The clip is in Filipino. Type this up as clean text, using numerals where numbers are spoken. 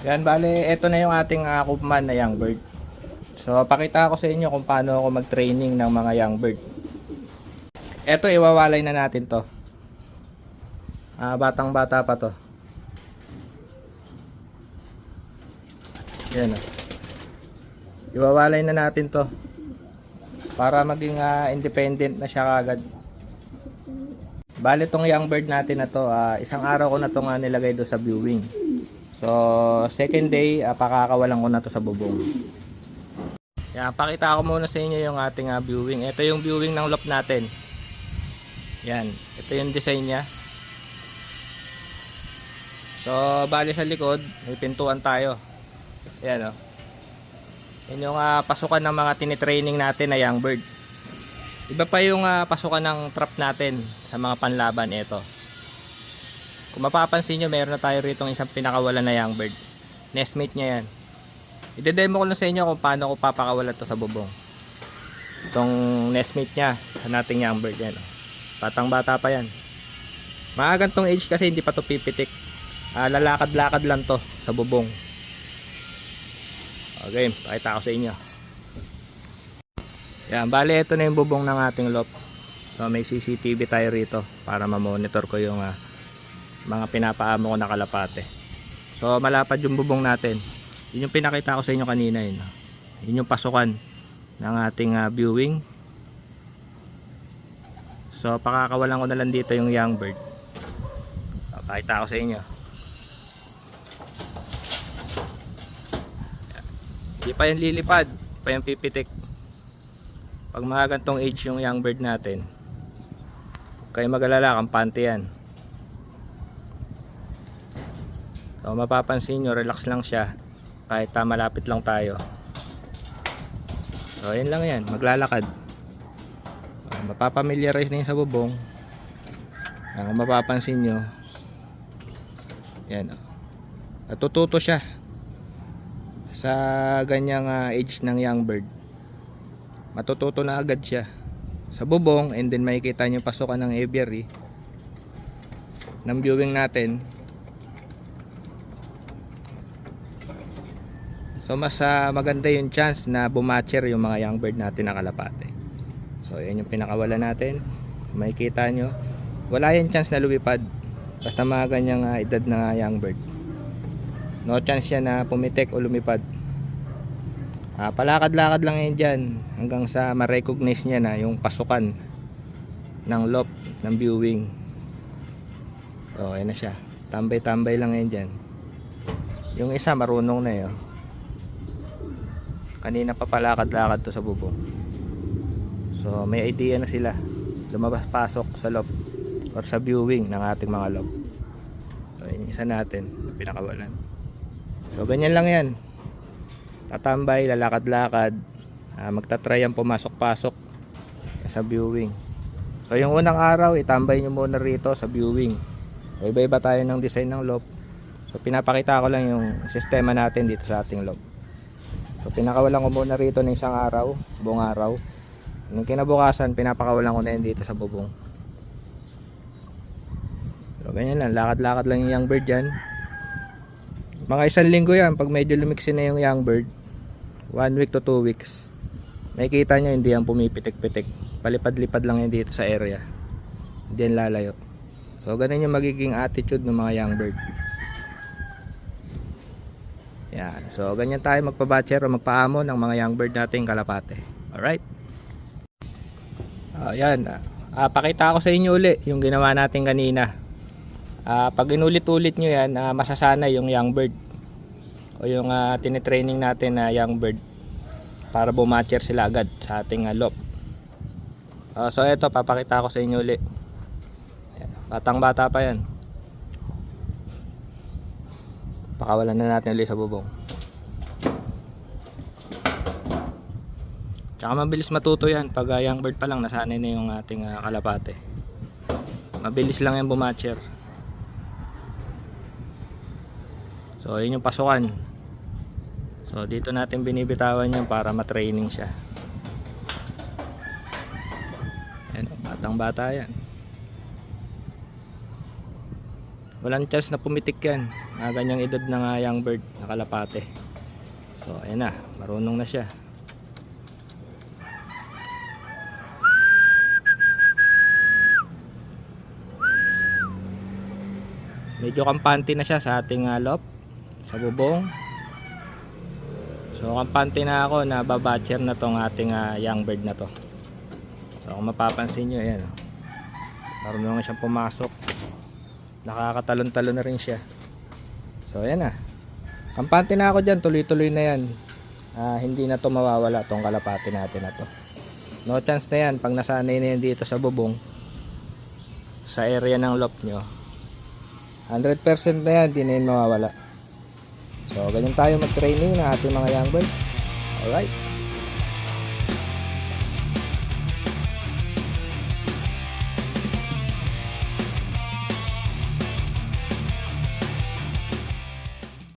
Yan, bale, ito na yung ating Koopman na young bird. So, pakita ko sa inyo kung paano ako mag-training ng mga young bird. Ito, iwawalay na natin to. Batang bata pa to. Yan. Iwawalay na natin to para maging independent na siya kagad. Bale, tong young bird natin na to, isang araw ko na to nilagay do sa viewing. So, second day, pakakawalan ko na to sa bubong. Yan, pakita ko muna sa inyo yung ating viewing. Ito yung viewing ng loft natin. Yan, ito yung design niya. So, bali sa likod, may pintuan tayo. Yan o. Yan yung pasukan ng mga tinitraining natin na young bird. Iba pa yung pasukan ng trap natin sa mga panlaban. Ito. Kung mapapansin nyo, meron na tayo rito isang pinakawalan na young bird. Nestmate niya yan. I-demo ko lang sa inyo kung paano ko papakawalan to sa bubong. Itong nestmate niya sa nating young bird. Yan. Batang bata pa yan. Maagang tong age kasi hindi pa to pipitik. Lalakad-lakad lang to sa bubong. Okay, pakita ko sa inyo. Yan, bale ito na yung bubong ng ating loft. So may CCTV tayo rito para ma-monitor ko yung mga pinapaamo ko na kalapate. So malapad yung bubong natin. Yun yung pinakita ko sa inyo kanina. Yun yung pasukan ng ating viewing. So pakakawalan ko na lang dito yung young bird. Pakita ko sa inyo. Hindi pa yung lilipad, hindi pa yung pipitik. Pag mga gantong age yung young bird natin, kayo mag-alala, kampante yan. So mapapansin nyo, relax lang siya kahit malapit lang tayo. So yun lang yan, maglalakad. Mapapamiliarize na yun sa bubong. Kung mapapansin nyo, yan, natututo siya sa ganyang age ng young bird. Matututo na agad siya sa bubong, and then makikita nyo pasukan ng aviary ng viewing natin. So mas maganda yung chance na bumatcher yung mga young bird natin na kalapate. So yan yung pinakawala natin. Makikita nyo wala yung chance na lumipad basta mga ganyang edad na young bird. No chance yan na pumitik o lumipad. Palakad-lakad lang yan dyan hanggang sa ma-recognize niya na yung pasukan ng loft ng viewing. So ayan na siya, tambay-tambay lang yan dyan. Yung isa marunong na yun. Kanina pa palakad-lakad to sa bubong. So may idea na sila lumabas-pasok sa loft or sa viewing ng ating mga loft. So yun yung isa natin na pinakawalan. So ganyan lang yan, tatambay, lalakad-lakad, magtatry ang pumasok-pasok sa viewing. So yung unang araw, itambay nyo muna rito sa viewing. So iba-iba tayo ng design ng loft. So pinapakita ko lang yung sistema natin dito sa ating loft. So pinakawalan ko muna rito ng isang araw, buong araw. Nung kinabukasan, pinapakawalan ko na yun dito sa bubong. So ganyan lang, lakad-lakad lang yung young bird dyan. Mga isang linggo yan, pag medyo lumiksi na yung young bird, 1 week to 2 weeks, makikita nyo hindi yan pumipitik-pitik, palipad-lipad lang yan dito sa area, hindi yan lalayo. So ganun yung magiging attitude ng mga young bird. Yan. So ganyan tayo magpabatcher o magpaamo ng mga young bird nating kalapate. Alright, yan, pakita ko sa inyo uli yung ginawa natin kanina. Pag inulit-ulit nyo yan, masasanay yung young bird o yung tinitraining natin na young bird para bumatcher sila agad sa ating loft. So ito, papakita ko sa inyo ulit. Batang bata pa yan. Pakawalan na natin ulit sa bubong. Tsaka mabilis matuto yan pag young bird pa lang, nasanay na yung ating kalapate. Mabilis lang yan bumatcher. So yun yung pasukan. So dito natin binibitawan yan para matraining siya. Ayan, batang bata yan. Walang chance na pumitik yan. ganyang edad na nga young bird na kalapate. So ayan na, marunong na siya. Medyo kampante na siya sa ating loft, sa bubong. So kampante na ako na babatcher na tong ating young bird na to. So kung mapapansin nyo, ayan, marunong na siyang pumasok. Nakakatalon-talon na rin siya. So ayan na, kampante na ako dyan, tuloy-tuloy na yan. Hindi na to mawawala tong kalapate natin na to. No chance na yan pag nasanay na yan dito sa bubong, sa area ng loft nyo. 100% na yan, di na yun mawawala. So ganyan tayo mag-training ng ating mga young bird. Alright.